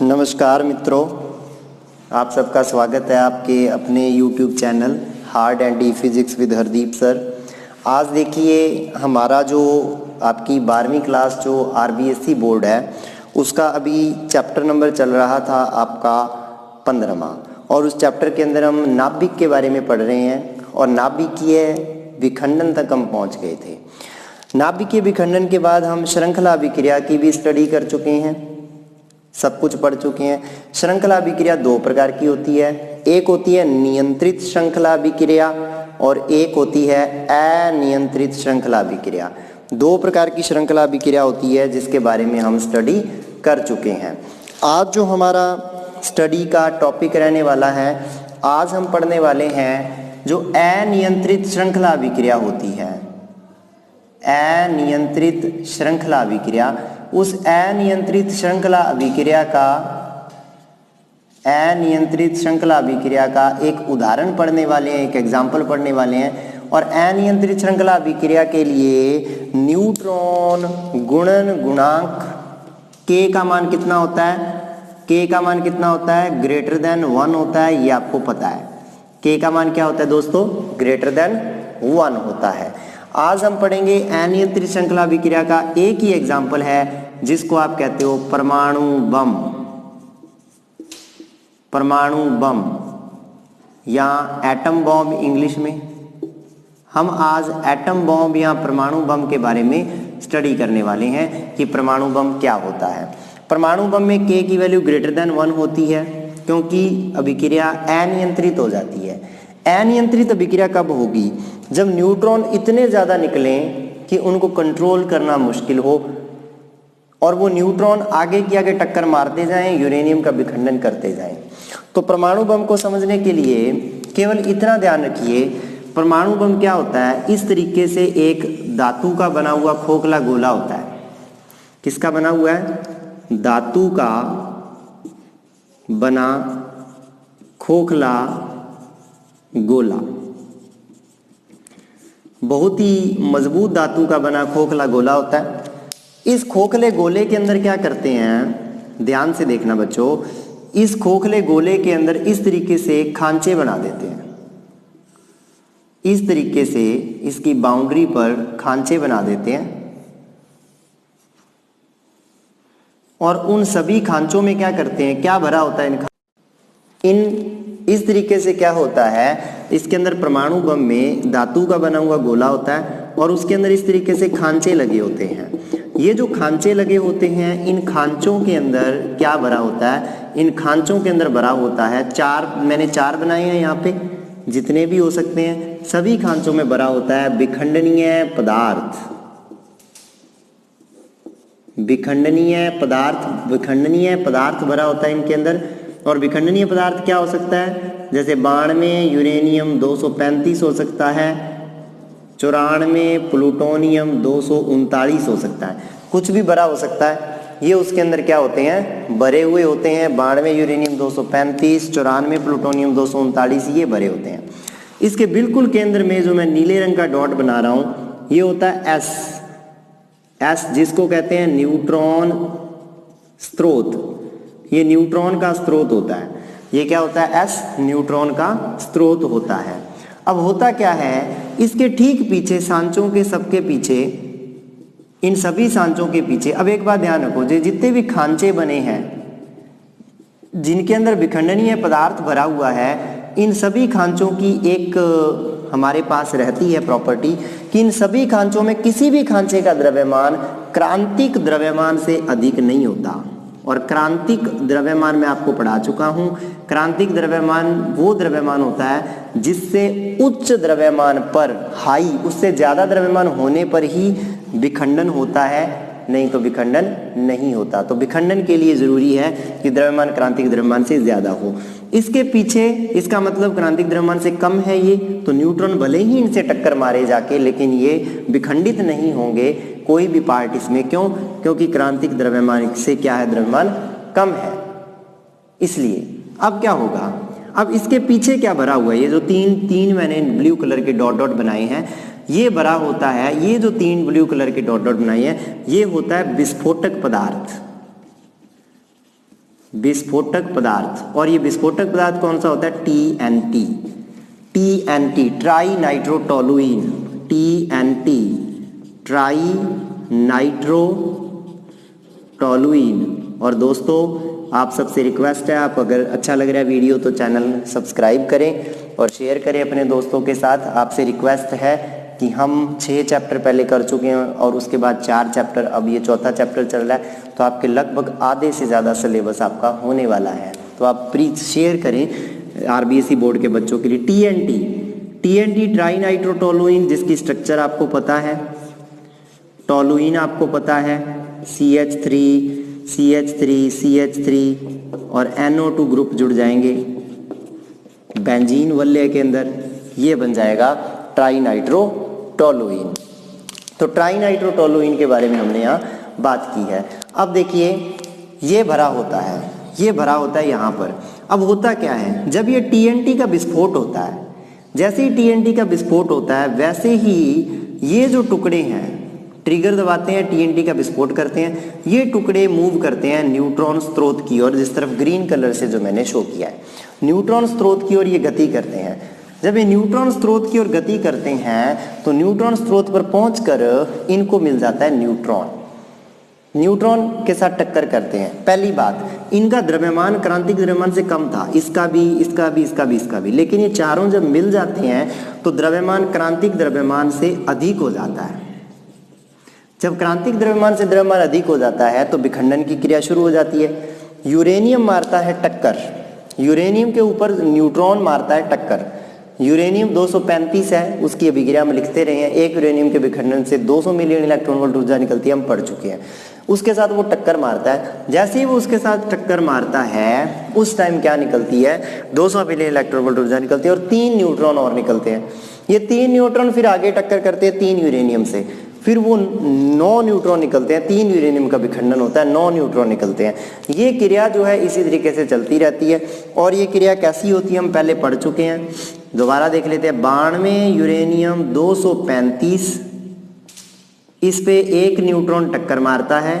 नमस्कार मित्रों, आप सबका स्वागत है आपके अपने YouTube channel hard and D physics with Hardeep sir. आज देखिए हमारा जो आपकी 12वीं क्लास जो RBSE बोर्ड है उसका अभी चैप्टर नंबर चल रहा था आपका 15वां, और उस चैप्टर के अंदर हम नाभिक के बारे में पढ़ रहे हैं और नाभिकीय विखंडन तक हम पहुंच गए थे। नाभिकीय विखंडन के बाद हम श्रृंखला अभिक्रिया की भी स्टडी कर चुके हैं, सब कुछ पढ़ चुके हैं। श्रृंखला अभिक्रिया दो प्रकार की होती है, एक होती है नियंत्रित श्रृंखला अभिक्रिया और एक होती है अनियंत्रित श्रृंखला अभिक्रिया। दो प्रकार की श्रृंखला अभिक्रिया होती है जिसके बारे में हम स्टडी कर चुके हैं। आज जो हमारा स्टडी का टॉपिक रहने वाला है, आज हम पढ़ने वाले हैं जो अनियंत्रित श्रृंखला अभिक्रिया होती है। अनियंत्रित श्रृंखला अभिक्रिया, उस अनियंत्रित श्रृंखला अभिक्रिया का एक उदाहरण पढ़ने वाले हैं, एक एग्जाम्पल पढ़ने वाले हैं। और अनियंत्रित श्रृंखला अभिक्रिया के लिए न्यूट्रॉन गुणन गुणांक k का मान कितना होता है? k का मान कितना होता है? ग्रेटर देन 1 होता है, ये आपको पता है। k का मान क्या होता है दोस्तों? ग्रेटर देन 1 होता है। आज हम पढ़ेंगे अनियंत्रित श्रृंखला अभिक्रिया का एक ही एग्जाम्पल है जिसको आप कहते हो परमाणु बम। परमाणु बम या एटम बॉम्ब इंग्लिश में। हम आज एटम बॉम्ब या परमाणु बम के बारे में स्टडी करने वाले हैं कि परमाणु बम क्या होता है। परमाणु बम में k की वैल्यू ग्रेटर देन 1 होती है क्योंकि अभिक्रिया अनियंत्रित हो जाती है। अनियंत्रित अभिक्रिया कब होगी? जब न्यूट्रॉन इतने ज़्यादा निकलें कि उनको कंट्रोल करना मुश्किल हो और वो न्यूट्रॉन आगे की आगे टक्कर मारते जाएं, यूरेनियम का विखंडन करते जाएं। तो परमाणु बम को समझने के लिए केवल इतना ध्यान रखिए, परमाणु बम क्या होता है? इस तरीके से एक धातु का बना हुआ खोखला गोला होता है। किसका बना हुआ है? धातु का बना खोखला गोला, बहुत ही मजबूत धातु का बना खोखला गोला होता है। इस खोखले गोले के अंदर क्या करते हैं, ध्यान से देखना बच्चों, इस खोखले गोले के अंदर इस तरीके से खांचे बना देते हैं। इस तरीके से इसकी बाउंड्री पर खांचे बना देते हैं और उन सभी खांचों में क्या करते हैं, क्या भरा होता है इस तरीके से क्या होता है, इसके अंदर परमाणु बम में धातु का बना हुआ गोला होता है और उसके अंदर इस तरीके से खांचे लगे होते हैं। ये जो खांचे लगे होते हैं, इन खांचों के अंदर क्या भरा होता है? इन खांचों के अंदर भरा होता है मैंने चार बनाए हैं यहाँ पे, जितने भी हो सकते हैं सभी खांचों में भरा होता है विखंडनीय पदार्थ। विखंडनीय पदार्थ भरा होता है इनके अंदर। और विखंडनीय पदार्थ क्या हो सकता है? जैसे 92 यूरेनियम 235 हो सकता है, 94 प्लूटोनियम 239 हो सकता है, कुछ भी भरा हो सकता है। ये उसके अंदर क्या होते हैं? भरे हुए होते हैं। 92 यूरेनियम 235, 94 प्लूटोनियम 239, ये भरे होते हैं। इसके बिल्कुल केंद्र में जो मैं नीले रंग का डॉट बना रहा हूँ, ये होता है एस, जिसको कहते हैं न्यूट्रॉन स्रोत। ये न्यूट्रॉन का स्रोत होता है। ये क्या होता है? एस न्यूट्रॉन का स्रोत होता है। अब होता क्या है, इसके ठीक पीछे सांचों के सबके पीछे, इन सभी सांचों के पीछे, अब एक बात ध्यान रखो, जितने भी खांचे बने हैं जिनके अंदर विखंडनीय पदार्थ भरा हुआ है, इन सभी खांचों की एक हमारे पास रहती है प्रॉपर्टी कि इन सभी खांचों में किसी भी खांचे का द्रव्यमान क्रांतिक द्रव्यमान से अधिक नहीं होता। और क्रांतिक द्रव्यमान मैं आपको पढ़ा चुका हूं। क्रांतिक द्रव्यमान वो द्रव्यमान होता है जिससे उच्च द्रव्यमान पर हाई, उससे ज्यादा द्रव्यमान होने पर ही विखंडन होता है, नहीं तो विखंडन नहीं होता। तो विखंडन के लिए जरूरी है कि द्रव्यमान क्रांतिक द्रव्यमान से ज्यादा हो। इसके पीछे इसका मतलब क्रांतिक द्रव्यमान से कम है ये, तो न्यूट्रॉन भले ही इनसे टक्कर मारे जाके, लेकिन ये विखंडित नहीं होंगे कोई भी पार्ट इसमें। क्यों? क्योंकि क्रांतिक द्रव्यमान से क्या है, द्रव्यमान कम है। इसलिए अब क्या होगा, अब इसके पीछे क्या भरा हुआ है? ये जो तीन मैंने ब्लू कलर के डॉट डॉट बनाए हैं, ये भरा होता है, ये जो 3 ब्लू कलर के डॉट डॉट बनाई है, ये होता है विस्फोटक पदार्थ। विस्फोटक पदार्थ। और ये विस्फोटक पदार्थ कौन सा होता है? TNT। TNT try nitrotoluene, TNT try nitrotoluene. और दोस्तों आप सबसे रिक्वेस्ट है, आप अगर अच्छा लग रहा है वीडियो तो चैनल सब्सक्राइब करें और शेयर करें अपने दोस्तों के साथ। आपसे रिक्वेस्ट है कि हम 6 चैप्टर पहले कर चुके हैं और उसके बाद 4 चैप्टर, अब ये चौथा चैप्टर चल रहा है, तो आपके लगभग आधे से ज़्यादा सिलेबस आपका होने वाला है। तो आप प्लीज़ शेयर करें RBSE बोर्ड के बच्चों के लिए। TNT ट्राई नाइट्रोटोलुइन, जिसकी स्ट्रक्चर आपको पता है, टोलुइन आपको पता है, CH3 और NO2 ग्रुप जुड़ जाएंगे बेंजीन वलय के अंदर, ये बन जाएगा ट्राइनाइट्रोटोलुइन। तो ट्राइनाइट्रोटोलुइन के बारे में हमने यहाँ बात की है। अब देखिए ये भरा होता है यहाँ पर। अब होता क्या है, जब ये TNT का विस्फोट होता है, जैसे ही TNT का विस्फोट होता है वैसे ही ये जो टुकड़े हैं, ट्रिगर दबाते हैं, TNT का विस्फोट करते हैं, ये टुकड़े मूव करते हैं न्यूट्रॉन स्रोत की ओर, जिस तरफ ग्रीन कलर से जो मैंने शो किया है, न्यूट्रॉन स्रोत की ओर ये गति करते हैं। जब ये न्यूट्रॉन स्रोत की ओर गति करते हैं तो न्यूट्रॉन स्रोत पर पहुंचकर इनको मिल जाता है न्यूट्रॉन के साथ टक्कर करते हैं। पहली बात, इनका द्रव्यमान क्रांतिक द्रव्यमान से कम था, इसका भी, लेकिन ये चारों जब मिल जाते हैं तो द्रव्यमान क्रांतिक द्रव्यमान से अधिक हो जाता है। जब क्रांतिक द्रव्यमान से द्रव्यमान अधिक हो जाता है तो विखंडन की क्रिया शुरू हो जाती है। यूरेनियम मारता है टक्कर, यूरेनियम के ऊपर न्यूट्रॉन मारता है टक्कर। यूरेनियम 235 है, उसकी अभिक्रिया हम लिखते रहे हैं। एक यूरेनियम के विखंडन से 200 मिलियन इलेक्ट्रॉन वोल्ट ऊर्जा निकलती है, हम पढ़ चुके हैं। उसके साथ वो टक्कर मारता है, जैसे ही वो उसके साथ टक्कर मारता है उस टाइम क्या निकलती है, 200 मिलियन इलेक्ट्रॉन वोल्ट ऊर्जा निकलती है और 3 न्यूट्रॉन और निकलते हैं। ये 3 न्यूट्रॉन फिर आगे टक्कर करते हैं 3 यूरेनियम से, फिर वो 9 न्यूट्रॉन निकलते हैं। 3 यूरेनियम का विखंडन होता है, 9 न्यूट्रॉन निकलते हैं। ये क्रिया जो है इसी तरीके से चलती रहती है। और ये क्रिया कैसी होती है हम पहले पढ़ चुके हैं, दोबारा देख लेते हैं। 92 यूरेनियम 235, इस पे 1 न्यूट्रॉन टक्कर मारता है,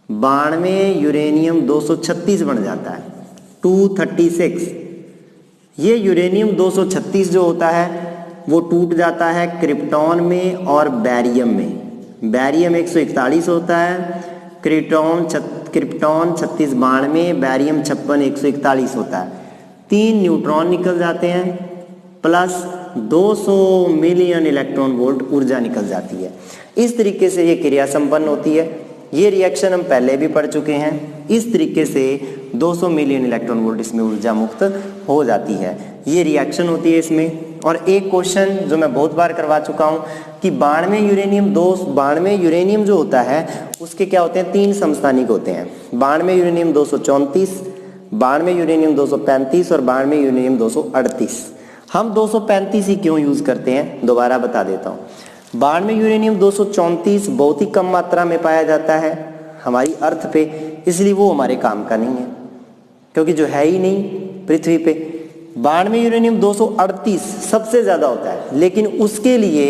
92 यूरेनियम 236 बन जाता है, 236। ये यूरेनियम 236 जो होता है वो टूट जाता है क्रिप्टॉन में और बैरियम में। बैरियम 141 होता है, क्रिप्टॉन 36 92, बैरियम 56 141 होता है। 3 न्यूट्रॉन निकल जाते हैं प्लस 200 मिलियन इलेक्ट्रॉन वोल्ट ऊर्जा निकल जाती है। इस तरीके से ये क्रिया संपन्न होती है। ये रिएक्शन हम पहले भी पढ़ चुके हैं। इस तरीके से 200 मिलियन इलेक्ट्रॉन वोल्ट इसमें ऊर्जा मुक्त हो जाती है। ये रिएक्शन होती है इसमें। और एक क्वेश्चन जो मैं बहुत बार करवा चुका हूँ कि 92 यूरेनियम जो होता है उसके क्या होते हैं, 3 समस्थानिक होते हैं। 92 यूरेनियम 234, 92 यूरेनियम 235 और 92 यूरेनियम 238। हम 235 ही क्यों यूज करते हैं, दोबारा बता देता हूँ। 92 यूरेनियम 234 बहुत ही कम मात्रा में पाया जाता है हमारी अर्थ पे, इसलिए वो हमारे काम का नहीं है, क्योंकि जो है ही नहीं पृथ्वी पे। 92 यूरेनियम 238 सबसे ज्यादा होता है, लेकिन उसके लिए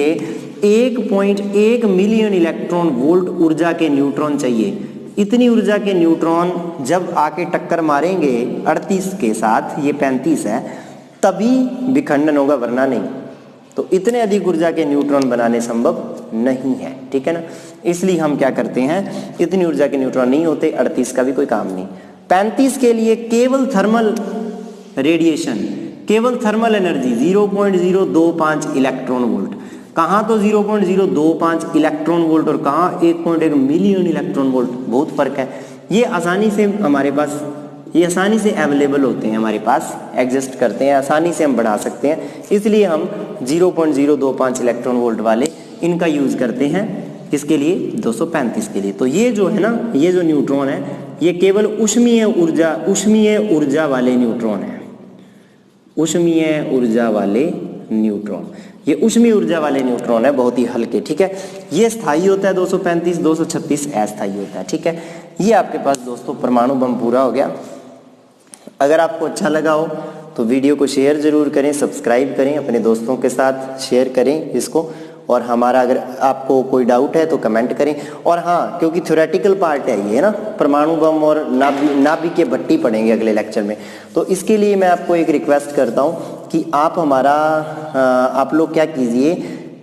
1.1 मिलियन इलेक्ट्रॉन वोल्ट ऊर्जा के न्यूट्रॉन चाहिए। इतनी ऊर्जा के न्यूट्रॉन जब आके टक्कर मारेंगे 38 के साथ, ये 35 है, तभी विखंडन होगा, वरना नहीं। तो इतने अधिक ऊर्जा के न्यूट्रॉन बनाने संभव नहीं है, ठीक है ना। इसलिए हम क्या करते हैं, इतनी ऊर्जा के न्यूट्रॉन नहीं होते, 38 का भी कोई काम नहीं। 35 के लिए केवल थर्मल रेडिएशन, केवल थर्मल एनर्जी 0.025 इलेक्ट्रॉन वोल्ट। कहाँ तो 0.025 इलेक्ट्रॉन वोल्ट और कहाँ 1.1 मिलियन इलेक्ट्रॉन वोल्ट, बहुत फर्क है। ये आसानी से हमारे पास, ये आसानी से अवेलेबल होते हैं, हमारे पास एग्जिस्ट करते हैं, आसानी से हम बढ़ा सकते हैं, इसलिए हम 0.025 इलेक्ट्रॉन वोल्ट वाले इनका यूज करते हैं। किसके लिए, 235 के लिए। तो ये जो है ना, ये जो न्यूट्रॉन है ये केवल ऊष्मीय ऊर्जा वाले न्यूट्रॉन है। ऊष्मीय ऊर्जा वाले न्यूट्रॉन, ये ऊष्मीय ऊर्जा वाले न्यूट्रॉन है, बहुत ही हल्के, ठीक है। ये स्थायी होता है 235, 236 अस्थायी होता है, ठीक है। ये आपके पास दोस्तों परमाणु बम पूरा हो गया। अगर आपको अच्छा लगा हो तो वीडियो को शेयर जरूर करें, सब्सक्राइब करें, अपने दोस्तों के साथ शेयर करें इसको, और हमारा अगर आपको कोई डाउट है तो कमेंट करें। और हाँ, क्योंकि थ्योरेटिकल पार्ट है ये ना, परमाणु बम और नाभिकीय भट्टी पढ़ेंगे अगले लेक्चर में, तो इसके लिए मैं आपको एक रिक्वेस्ट करता हूँ कि आप हमारा आप लोग क्या कीजिए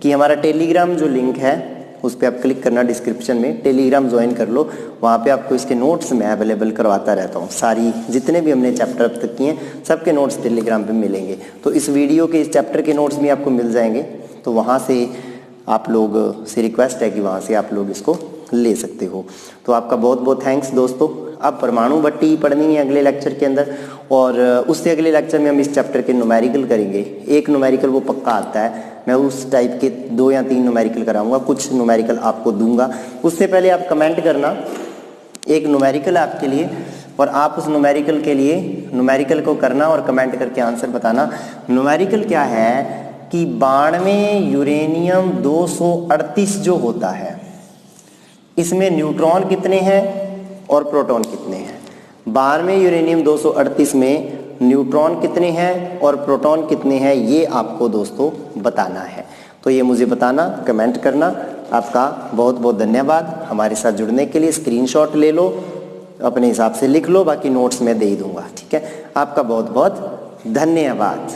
कि हमारा टेलीग्राम जो लिंक है उस पर आप क्लिक करना, डिस्क्रिप्शन में टेलीग्राम ज्वाइन कर लो। वहाँ पे आपको इसके नोट्स मैं अवेलेबल करवाता रहता हूँ, सारी जितने भी हमने चैप्टर अब तक किए हैं सबके नोट्स टेलीग्राम पे मिलेंगे। तो इस वीडियो के इस चैप्टर के नोट्स भी आपको मिल जाएंगे, तो वहाँ से आप लोग से रिक्वेस्ट है कि वहाँ से आप लोग इसको ले सकते हो। तो आपका बहुत बहुत थैंक्स दोस्तों। अब परमाणु भट्टी पढ़नी है अगले लेक्चर के अंदर, और उससे अगले लेक्चर में हम इस चैप्टर के न्यूमेरिकल करेंगे। एक न्यूमेरिकल वो पक्का आता है, मैं उस टाइप के 2 या 3 न्यूमेरिकल कराऊंगा, कुछ न्यूमेरिकल आपको दूंगा। उससे पहले आप कमेंट करना, एक न्यूमेरिकल है आपके लिए, और आप उस न्यूमेरिकल के लिए न्यूमेरिकल को करना और कमेंट करके आंसर बताना। न्यूमेरिकल क्या है कि 92 यूरेनियम 238 जो होता है, इसमें न्यूट्रॉन कितने हैं और प्रोटॉन कितने हैं। 12वें यूरेनियम 238 में न्यूट्रॉन कितने हैं और प्रोटॉन कितने हैं, ये आपको दोस्तों बताना है। तो ये मुझे बताना, कमेंट करना। आपका बहुत बहुत धन्यवाद हमारे साथ जुड़ने के लिए। स्क्रीनशॉट ले लो, अपने हिसाब से लिख लो, बाकी नोट्स मैं दे ही दूंगा, ठीक है। आपका बहुत बहुत धन्यवाद।